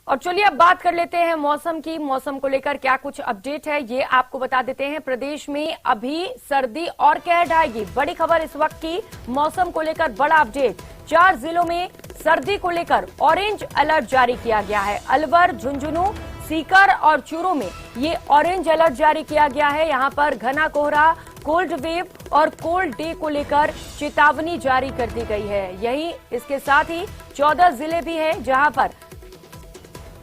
और चलिए अब बात कर लेते हैं मौसम की। मौसम को लेकर क्या कुछ अपडेट है ये आपको बता देते हैं। प्रदेश में अभी सर्दी और कहर ढाएगी। बड़ी खबर इस वक्त की मौसम को लेकर बड़ा अपडेट। 4 जिलों में सर्दी को लेकर ऑरेंज अलर्ट जारी किया गया है। अलवर, झुंझुनू, सीकर और चूरू में ये ऑरेंज अलर्ट जारी किया गया है। यहां पर घना कोहरा, कोल्ड वेव और कोल्ड डे को लेकर चेतावनी जारी कर दी गई है। यही इसके साथ ही 14 जिले भी हैं जहां पर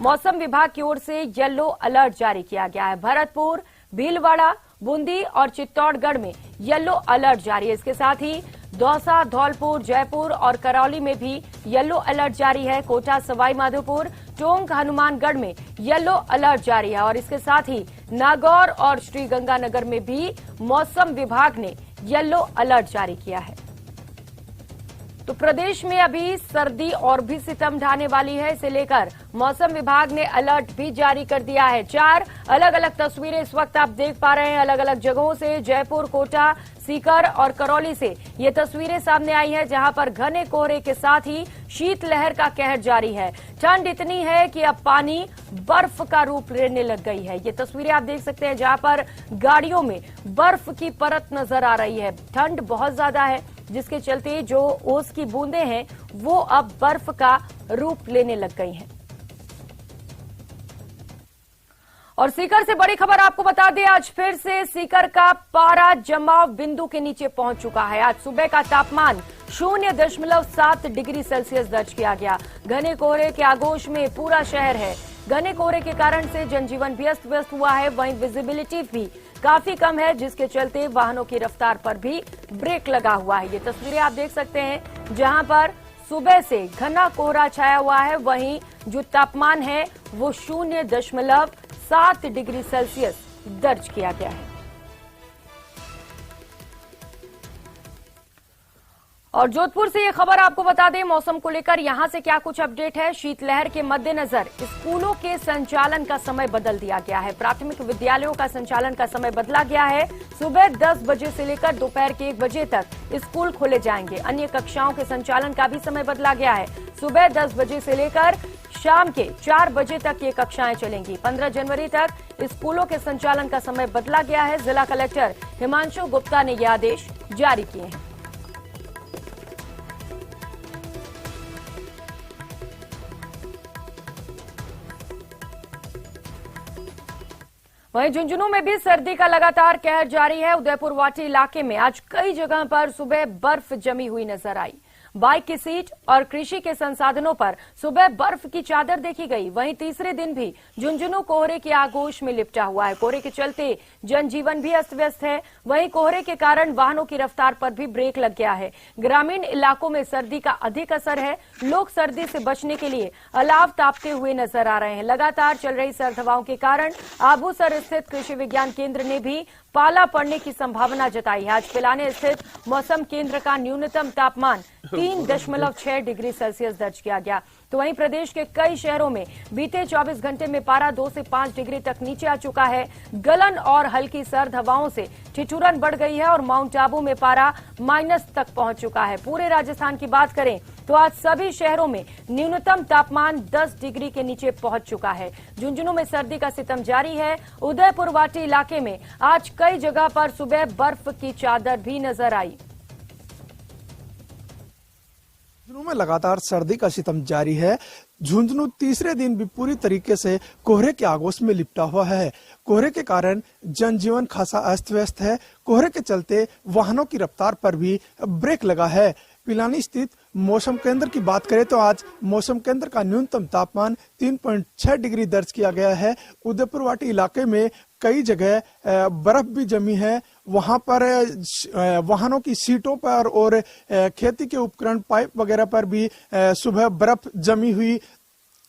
मौसम विभाग की ओर से येलो अलर्ट जारी किया गया है। भरतपुर, भीलवाड़ा, बूंदी और चित्तौड़गढ़ में येलो अलर्ट जारी है। इसके साथ ही दौसा, धौलपुर, जयपुर और करौली में भी येलो अलर्ट जारी है। कोटा, सवाई माधोपुर, टोंक, हनुमानगढ़ में येलो अलर्ट जारी है। और इसके साथ ही नागौर और श्रीगंगानगर में भी मौसम विभाग ने येलो अलर्ट जारी किया है। तो प्रदेश में अभी सर्दी और भी सितम ढाने वाली है। इसे लेकर मौसम विभाग ने अलर्ट भी जारी कर दिया है। 4 अलग अलग तस्वीरें इस वक्त आप देख पा रहे हैं अलग अलग जगहों से। जयपुर, कोटा, सीकर और करौली से ये तस्वीरें सामने आई हैं जहां पर घने कोहरे के साथ ही शीतलहर का कहर जारी है। ठंड इतनी है कि अब पानी बर्फ का रूप लेने लग गई है। ये तस्वीरें आप देख सकते हैं जहां पर गाड़ियों में बर्फ की परत नजर आ रही है। ठंड बहुत ज्यादा है जिसके चलते जो ओस की बूंदें हैं वो अब बर्फ का रूप लेने लग गई हैं। और सीकर से बड़ी खबर आपको बता दें, आज फिर से सीकर का पारा जमाव बिंदु के नीचे पहुंच चुका है। आज सुबह का तापमान 0.7 डिग्री सेल्सियस दर्ज किया गया। घने कोहरे के आगोश में पूरा शहर है। घने कोहरे के कारण से जनजीवन भी अस्त व्यस्त हुआ है। वहीं विजिबिलिटी भी काफी कम है जिसके चलते वाहनों की रफ्तार पर भी ब्रेक लगा हुआ है। ये तस्वीरें आप देख सकते हैं जहां पर सुबह से घना कोहरा छाया हुआ है। वहीं जो तापमान है वो 0.7 डिग्री सेल्सियस दर्ज किया गया है। और जोधपुर से ये खबर आपको बता दें मौसम को लेकर यहां से क्या कुछ अपडेट है। शीतलहर के मद्देनजर स्कूलों के संचालन का समय बदल दिया गया है। प्राथमिक विद्यालयों का संचालन का समय बदला गया है। सुबह 10 बजे से लेकर दोपहर के 1 बजे तक स्कूल खोले जाएंगे। अन्य कक्षाओं के संचालन का भी समय बदला गया है। सुबह 10 बजे से लेकर शाम के 4 बजे तक ये कक्षाएं चलेंगी। 15 जनवरी तक स्कूलों के संचालन का समय बदला गया है। जिला कलेक्टर हिमांशु गुप्ता ने ये आदेश जारी किए हैं। वहीं झुंझुनू में भी सर्दी का लगातार कहर जारी है। उदयपुर वाटी इलाके में आज कई जगह पर सुबह बर्फ जमी हुई नजर आई। बाइक की सीट और कृषि के संसाधनों पर सुबह बर्फ की चादर देखी गई। वहीं तीसरे दिन भी झुंझुनू कोहरे के आगोश में लिपटा हुआ है। कोहरे के चलते जनजीवन भी अस्त व्यस्त है। वहीं कोहरे के कारण वाहनों की रफ्तार पर भी ब्रेक लग गया है। ग्रामीण इलाकों में सर्दी का अधिक असर है। लोग सर्दी से बचने के लिए अलाव तापते हुए नजर आ रहे हैं। लगातार चल रही सर्द हवाओं के कारण आबूसर स्थित कृषि विज्ञान केंद्र ने भी पाला पड़ने की संभावना जताई है। आज पिलाने स्थित मौसम केंद्र का न्यूनतम तापमान 3.6 डिग्री सेल्सियस दर्ज किया गया। तो वहीं प्रदेश के कई शहरों में बीते 24 घंटे में पारा 2 से 5 डिग्री तक नीचे आ चुका है। गलन और हल्की सर्द हवाओं से ठिठुरन बढ़ गई है और माउंट आबू में पारा माइनस तक पहुंच चुका है। पूरे राजस्थान की बात करें तो आज सभी शहरों में न्यूनतम तापमान 10 डिग्री के नीचे पहुंच चुका है। झुंझुनू में सर्दी का सितम जारी है। उदयपुर वाटी इलाके में आज कई जगह पर सुबह बर्फ की चादर भी नजर आई। झुंझुनू में लगातार सर्दी का सितम जारी है। झुंझुनू तीसरे दिन भी पूरी तरीके से कोहरे के आगोश में लिपटा हुआ है। कोहरे के कारण जनजीवन खासा अस्त व्यस्त है। कोहरे के चलते वाहनों की रफ्तार पर भी ब्रेक लगा है। पिलानी स्थित मौसम केंद्र की बात करें तो आज मौसम केंद्र का न्यूनतम तापमान 3.6 डिग्री दर्ज किया गया है। उदयपुर वाटी इलाके में कई जगह बर्फ भी जमी है। वहां पर वाहनों की सीटों पर और खेती के उपकरण पाइप वगैरह पर भी सुबह बर्फ जमी हुई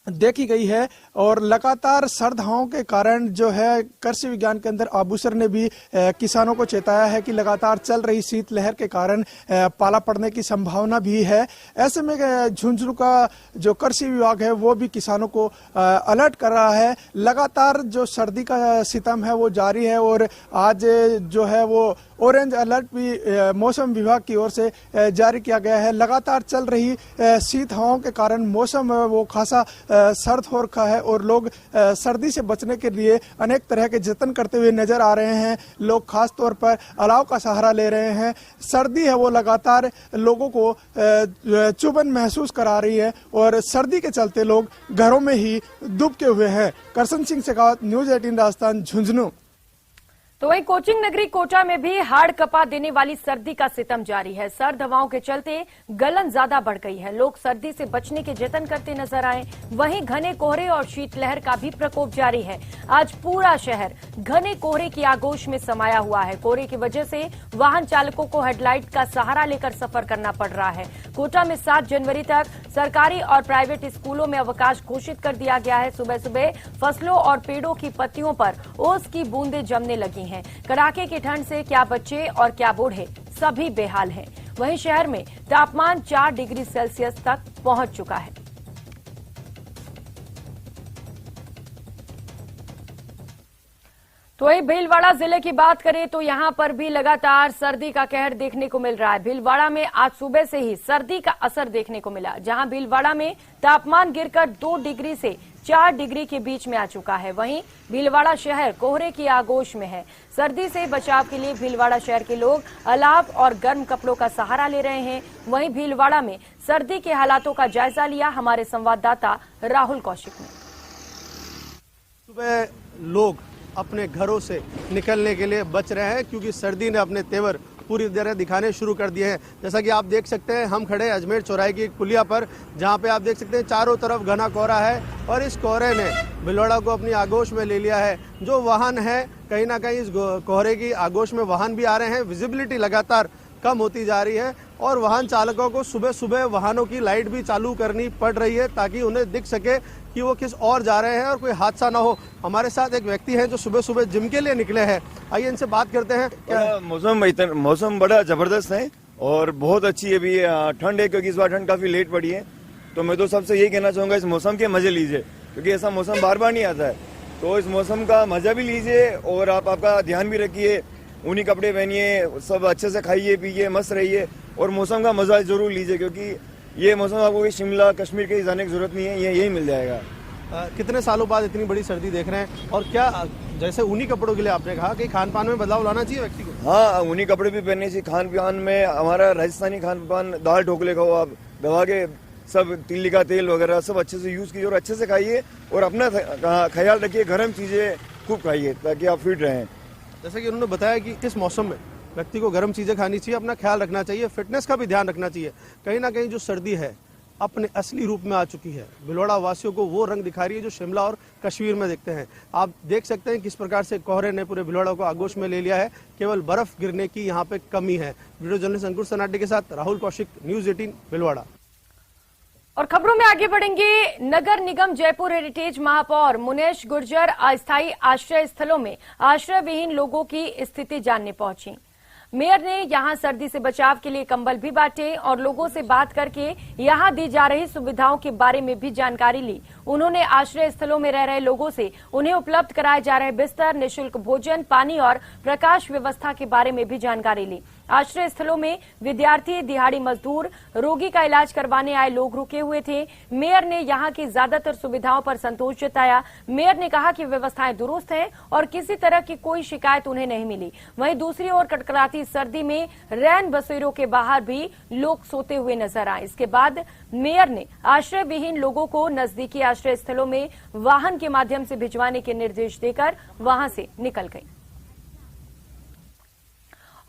देखी गई है। और लगातार सर्द हवाओं के कारण जो है कृषि विज्ञान केंद्र आबूसर ने भी किसानों को चेताया है कि लगातार चल रही शीतलहर के कारण पाला पड़ने की संभावना भी है। ऐसे में झुंझुनू का जो कृषि विभाग है वो भी किसानों को अलर्ट कर रहा है। लगातार जो सर्दी का सितम है वो जारी है और आज जो है वो ऑरेंज अलर्ट भी मौसम विभाग की ओर से जारी किया गया है। लगातार चल रही शीत हवाओं के कारण मौसम वो खासा सर्द हो रखा है और लोग सर्दी से बचने के लिए अनेक तरह के जतन करते हुए नजर आ रहे हैं। लोग खास तौर पर अलाव का सहारा ले रहे हैं। सर्दी है वो लगातार लोगों को चुभन महसूस करा रही है और सर्दी के चलते लोग घरों में ही दुबके हुए हैं। करसन सिंह शेखावत, न्यूज 18 राजस्थान, झुंझुनू। तो वहीं कोचिंग नगरी कोटा में भी हाड़ कपा देने वाली सर्दी का सितम जारी है। सर्द हवाओं के चलते गलन ज्यादा बढ़ गई है। लोग सर्दी से बचने के जतन करते नजर आए। वहीं घने कोहरे और शीतलहर का भी प्रकोप जारी है। आज पूरा शहर घने कोहरे की आगोश में समाया हुआ है। कोहरे की वजह से वाहन चालकों को हेडलाइट का सहारा लेकर सफर करना पड़ रहा है। कोटा में 7 जनवरी तक सरकारी और प्राइवेट स्कूलों में अवकाश घोषित कर दिया गया है। सुबह सुबह फसलों और पेड़ों की पत्तियों पर ओस की बूंदें जमने लगी हैं। कड़ाके की ठंड से क्या बच्चे और क्या बूढ़े सभी बेहाल हैं। वहीं शहर में तापमान 4 डिग्री सेल्सियस तक पहुंच चुका है। तो वहीं भीलवाड़ा जिले की बात करें तो यहां पर भी लगातार सर्दी का कहर देखने को मिल रहा है। भीलवाड़ा में आज सुबह से ही सर्दी का असर देखने को मिला, जहां भीलवाड़ा में तापमान गिरकर 2 डिग्री से 4 डिग्री के बीच में आ चुका है। वहीं भीलवाड़ा शहर कोहरे की आगोश में है। सर्दी से बचाव के लिए भीलवाड़ा शहर के लोग अलाव और गर्म कपड़ों का सहारा ले रहे हैं। वहीं भीलवाड़ा में सर्दी के हालातों का जायजा लिया हमारे संवाददाता राहुल कौशिक ने। सुबह लोग अपने घरों से निकलने के लिए बच रहे हैं क्योंकि सर्दी ने अपने तेवर पूरी तरह दिखाने शुरू कर दिए हैं। जैसा कि आप देख सकते हैं, हम खड़े हैं अजमेर चौराहे की एक पुलिया पर, जहां पे आप देख सकते हैं चारों तरफ घना कोहरा है और इस कोहरे ने भीलवाड़ा को अपनी आगोश में ले लिया है। जो वाहन है कहीं ना कहीं इस कोहरे की आगोश में वाहन भी आ रहे हैं। विजिबिलिटी लगातार कम होती जा रही है और वाहन चालकों को सुबह सुबह वाहनों की लाइट भी चालू करनी पड़ रही है ताकि उन्हें दिख सके कि वो किस और जा रहे हैं और कोई हादसा ना हो। हमारे साथ एक व्यक्ति है जो सुबह सुबह जिम के लिए निकले हैं। आइए इनसे बात करते हैं। मौसम बड़ा जबरदस्त है और बहुत अच्छी है भी ठंड है, क्योंकि इस बार ठंड काफी लेट पड़ी है। तो मैं तो सबसे यही कहना चाहूंगा, इस मौसम के मजे लीजिए, क्योंकि ऐसा मौसम बार बार नहीं आता है। तो इस मौसम का मजा भी लीजिए और आप आपका ध्यान भी रखिए, ऊनी कपड़े पहनिए, सब अच्छे से खाइए पीजिए, मस्त रहिए और मौसम का मजा जरूर लीजिए, क्योंकि ये मौसम आपको शिमला कश्मीर कहीं जाने की जरूरत नहीं है, ये यही मिल जाएगा। कितने सालों बाद इतनी बड़ी सर्दी देख रहे हैं और क्या जैसे ऊनी कपड़ों के लिए आपने कहा कि खान पान में बदलाव लाना चाहिए व्यक्ति को? हाँ, ऊनी कपड़े भी पहनने चाहिए। खान पान में हमारा राजस्थानी खान पान, दाल ढोकले खाओ आप, दवा के सब तिल्ली का तेल वगैरह सब अच्छे से यूज कीजिए और अच्छे से खाइए और अपना ख्याल रखिए, गर्म चीजें खूब खाइए ताकि आप फिट रहें। जैसे कि उन्होंने बताया कि इस मौसम में व्यक्ति को गर्म चीजें खानी चाहिए, अपना ख्याल रखना चाहिए, फिटनेस का भी ध्यान रखना चाहिए। कहीं ना कहीं जो सर्दी है अपने असली रूप में आ चुकी है। भीलवाड़ा वासियों को वो रंग दिखा रही है जो शिमला और कश्मीर में देखते हैं। आप देख सकते हैं किस प्रकार से कोहरे ने पूरे भीलवाड़ा को आगोश में ले लिया है। केवल बर्फ गिरने की यहाँ पे कमी है। वीडियो जर्नलिस्ट अंकुर सनाटे के साथ राहुल कौशिक, न्यूज 18 भीलवाड़ा। और खबरों में आगे बढ़ेंगे। नगर निगम जयपुर हेरिटेज महापौर मुनेश गुर्जर अस्थायी आश्रय स्थलों में आश्रय विहीन लोगों की स्थिति जानने पहुंची। मेयर ने यहां सर्दी से बचाव के लिए कंबल भी बांटे और लोगों से बात करके यहां दी जा रही सुविधाओं के बारे में भी जानकारी ली। उन्होंने आश्रय स्थलों में रह रहे लोगों से उन्हें उपलब्ध कराए जा रहे बिस्तर, निःशुल्क भोजन, पानी और प्रकाश व्यवस्था के बारे में भी जानकारी ली। आश्रय स्थलों में विद्यार्थी, दिहाड़ी मजदूर, रोगी का इलाज करवाने आए लोग रुके हुए थे। मेयर ने यहां की ज्यादातर सुविधाओं पर संतोष जताया। मेयर ने कहा कि व्यवस्थाएं दुरुस्त हैं और किसी तरह की कोई शिकायत उन्हें नहीं मिली। वहीं दूसरी ओर कड़कड़ाती सर्दी में रैन बसेरों के बाहर भी लोग सोते हुए नजर आए। इसके बाद मेयर ने आश्रय विहीन लोगों को नजदीकी आश्रय स्थलों में वाहन के माध्यम से भिजवाने के निर्देश देकर वहां से निकल गई।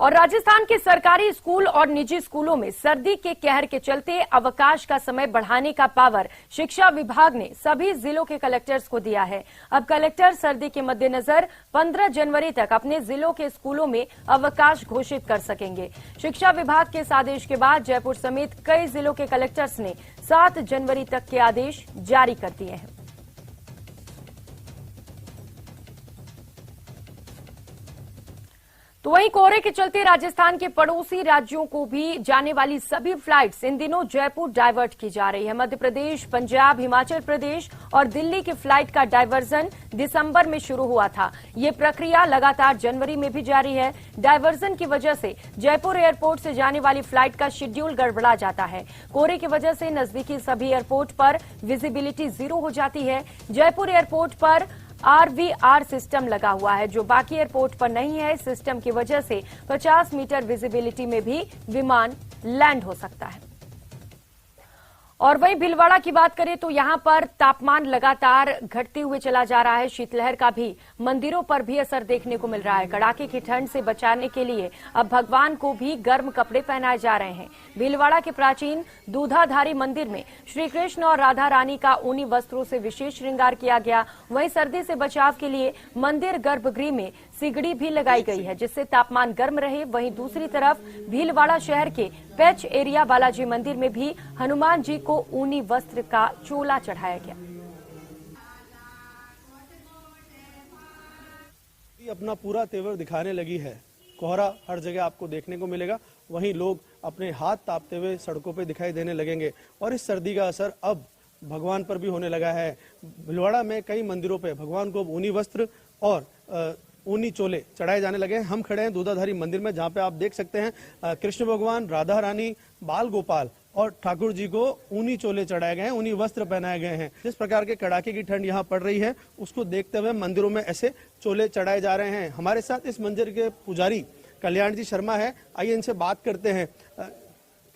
और राजस्थान के सरकारी स्कूल और निजी स्कूलों में सर्दी के कहर के चलते अवकाश का समय बढ़ाने का पावर शिक्षा विभाग ने सभी जिलों के कलेक्टर्स को दिया है। अब कलेक्टर सर्दी के मद्देनजर 15 जनवरी तक अपने जिलों के स्कूलों में अवकाश घोषित कर सकेंगे। शिक्षा विभाग के इस आदेश के बाद जयपुर समेत कई जिलों के कलेक्टर्स ने 7 जनवरी तक के आदेश जारी कर दिए हैं। तो वहीं कोहरे के चलते राजस्थान के पड़ोसी राज्यों को भी जाने वाली सभी फ्लाइट्स इन दिनों जयपुर डाइवर्ट की जा रही है। मध्य प्रदेश, पंजाब, हिमाचल प्रदेश और दिल्ली की फ्लाइट का डाइवर्जन दिसंबर में शुरू हुआ था। ये प्रक्रिया लगातार जनवरी में भी जारी है। डाइवर्जन की वजह से जयपुर एयरपोर्ट से जाने वाली फ्लाइट का शेड्यूल गड़बड़ा जाता है। कोहरे की वजह से नजदीकी सभी एयरपोर्ट पर विजिबिलिटी 0 हो जाती है। जयपुर एयरपोर्ट पर RVR सिस्टम लगा हुआ है, जो बाकी एयरपोर्ट पर नहीं है। इस सिस्टम की वजह से 50 मीटर विजिबिलिटी में भी विमान लैंड हो सकता है। और वहीं भीलवाड़ा की बात करें तो यहां पर तापमान लगातार घटते हुए चला जा रहा है। शीतलहर का भी मंदिरों पर भी असर देखने को मिल रहा है। कड़ाके की ठंड से बचाने के लिए अब भगवान को भी गर्म कपड़े पहनाए जा रहे हैं। भीलवाड़ा के प्राचीन दूधाधारी मंदिर में श्री कृष्ण और राधा रानी का ऊनी वस्त्रों से विशेष श्रृंगार किया गया। वहीं सर्दी से बचाव के लिए मंदिर गर्भगृह में सिगड़ी भी लगाई गई है, जिससे तापमान गर्म रहे। वहीं दूसरी तरफ भीलवाड़ा शहर के पैच एरिया बालाजी मंदिर में भी हनुमान जी को ऊनी वस्त्र का चोला चढ़ाया गया। अपना पूरा तेवर दिखाने लगी है। कोहरा हर जगह आपको देखने को मिलेगा। वहीं लोग अपने हाथ तापते हुए सड़कों पे दिखाई देने लगेंगे और इस सर्दी का असर अब भगवान पर भी होने लगा है। भीलवाड़ा में कई मंदिरों पे भगवान को ऊनी वस्त्र और ऊनी चोले चढ़ाए जाने लगे हैं। हम खड़े हैं दूधाधारी मंदिर में, जहां पे आप देख सकते हैं कृष्ण भगवान, राधा रानी, बाल गोपाल और ठाकुर जी को ऊनी चोले चढ़ाए गए हैं, ऊनी वस्त्र पहनाए गए हैं। जिस प्रकार के कड़ाके की ठंड यहाँ पड़ रही है, उसको देखते हुए मंदिरों में ऐसे चोले चढ़ाए जा रहे हैं। हमारे साथ इस मंदिर के पुजारी कल्याण जी शर्मा है, आइए इनसे बात करते हैं।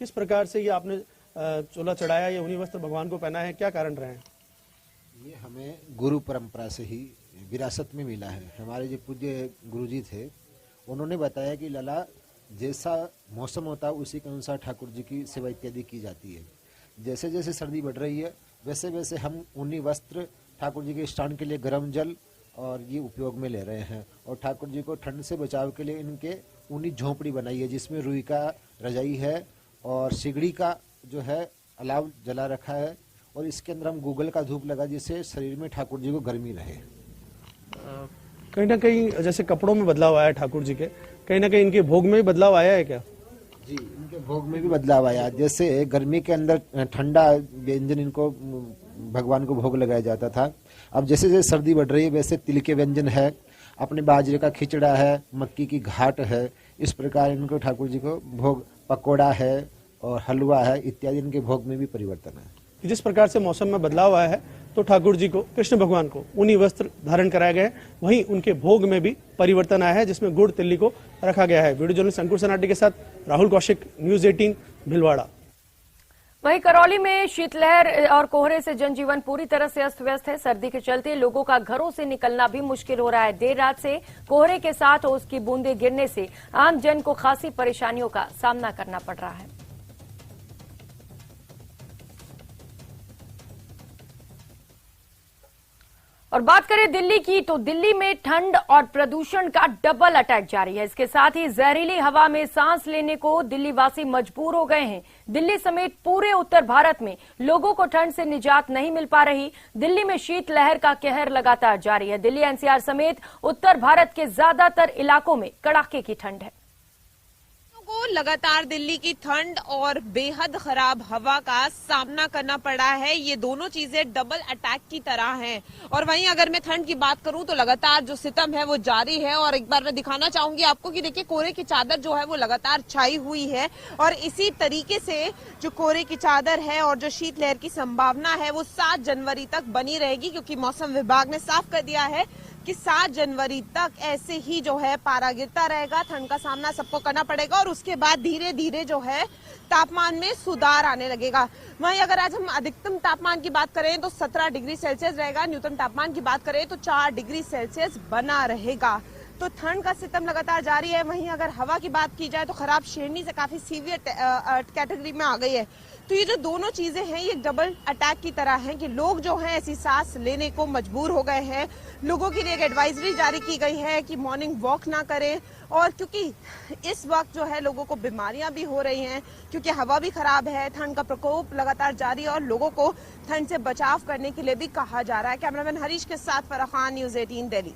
किस प्रकार से ये आपने चोला चढ़ाया, ये ऊनी वस्त्र भगवान को पहना है, क्या कारण रहे हैं? ये हमें गुरु परंपरा से ही विरासत में मिला है। हमारे जो पूज्य गुरुजी थे, उन्होंने बताया कि लला जैसा मौसम होता है उसी के अनुसार ठाकुर जी की सेवा इत्यादि की जाती है। जैसे जैसे सर्दी बढ़ रही है वैसे वैसे हम ऊनी वस्त्र, ठाकुर जी के स्नान के लिए गर्म जल और ये उपयोग में ले रहे हैं। और ठाकुर जी को ठंड से बचाव के लिए इनके ऊनी झोंपड़ी बनाई है, जिसमें रुई का रजाई है और सिगड़ी का जो है अलाव जला रखा है। और इसके अंदर हम गूगल का धूप लगा, जिससे शरीर में ठाकुर जी को गर्मी रहे। कहीं ना कहीं जैसे कपड़ों में बदलाव आया ठाकुर जी के, कहीं ना कहीं इनके भोग में भी बदलाव आया है क्या? जी, इनके भोग में भी बदलाव आया। जैसे गर्मी के अंदर ठंडा व्यंजन इनको भगवान को भोग लगाया जाता था। अब जैसे जैसे सर्दी बढ़ रही है वैसे तिल के व्यंजन है, अपने बाजरे का खिचड़ा है, मक्की की घाट है। इस प्रकार इनको ठाकुर जी को भोग, पकौड़ा है और हलवा है इत्यादि इनके भोग में भी परिवर्तन है। जिस प्रकार से मौसम में बदलाव आया है तो ठाकुर जी को, कृष्ण भगवान को ऊनी वस्त्र धारण कराए गए, वहीं उनके भोग में भी परिवर्तन आया है, जिसमें गुड़ तिल्ली को रखा गया है। वीडियो जर्नलिस्ट अंकुर सनाटी के साथ राहुल कौशिक, न्यूज 18 भीलवाड़ा। वहीं करौली में शीतलहर और कोहरे से जनजीवन पूरी तरह से अस्त व्यस्त है। सर्दी के चलते लोगों का घरों से निकलना भी मुश्किल हो रहा है। देर रात से कोहरे के साथ ओस की बूंदें गिरने से आम जन को खासी परेशानियों का सामना करना पड़ रहा है। और बात करें दिल्ली की, तो दिल्ली में ठंड और प्रदूषण का डबल अटैक जारी है। इसके साथ ही जहरीली हवा में सांस लेने को दिल्ली वासी मजबूर हो गए हैं। दिल्ली समेत पूरे उत्तर भारत में लोगों को ठंड से निजात नहीं मिल पा रही। दिल्ली में शीतलहर का कहर लगातार जारी है। दिल्ली NCR समेत उत्तर भारत के ज्यादातर इलाकों में कड़ाके की ठंड है। को लगातार दिल्ली की ठंड और बेहद खराब हवा का सामना करना पड़ा है। ये दोनों चीजें डबल अटैक की तरह हैं। और वहीं अगर मैं ठंड की बात करूं तो लगातार जो सितम है वो जारी है। और एक बार मैं दिखाना चाहूंगी आपको कि देखिए कोहरे की चादर जो है वो लगातार छाई हुई है। और इसी तरीके से जो कोहरे की चादर है और जो शीतलहर की संभावना है वो 7 जनवरी तक बनी रहेगी, क्योंकि मौसम विभाग ने साफ कर दिया है कि 7 जनवरी तक ऐसे ही जो है पारा गिरता रहेगा। ठंड का सामना सबको करना पड़ेगा और उसके बाद धीरे धीरे जो है तापमान में सुधार आने लगेगा। वहीं अगर आज हम अधिकतम तापमान की बात करें तो 17 डिग्री सेल्सियस रहेगा। न्यूनतम तापमान की बात करें तो 4 डिग्री सेल्सियस बना रहेगा। तो ठंड का सितम लगातार जारी है। वहीं अगर हवा की बात की जाए तो खराब श्रेणी से काफी सीवियर कैटेगरी में आ गई है। तो ये जो दोनों चीजें हैं ये डबल अटैक की तरह हैं कि लोग जो हैं ऐसी सांस लेने को मजबूर हो गए हैं। लोगों के लिए एक एडवाइजरी जारी की गई है कि मॉर्निंग वॉक ना करें। और क्योंकि इस वक्त जो है लोगों को बीमारियां भी हो रही हैं, क्योंकि हवा भी खराब है, ठंड का प्रकोप लगातार जारी है और लोगों को ठंड से बचाव करने के लिए भी कहा जा रहा है। कैमरामैन हरीश के साथ फराह खान, न्यूज 18 दिल्ली।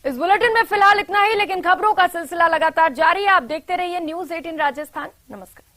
इस बुलेटिन में फिलहाल इतना ही, लेकिन खबरों का सिलसिला लगातार जारी है। आप देखते रहिए News 18 राजस्थान। नमस्कार।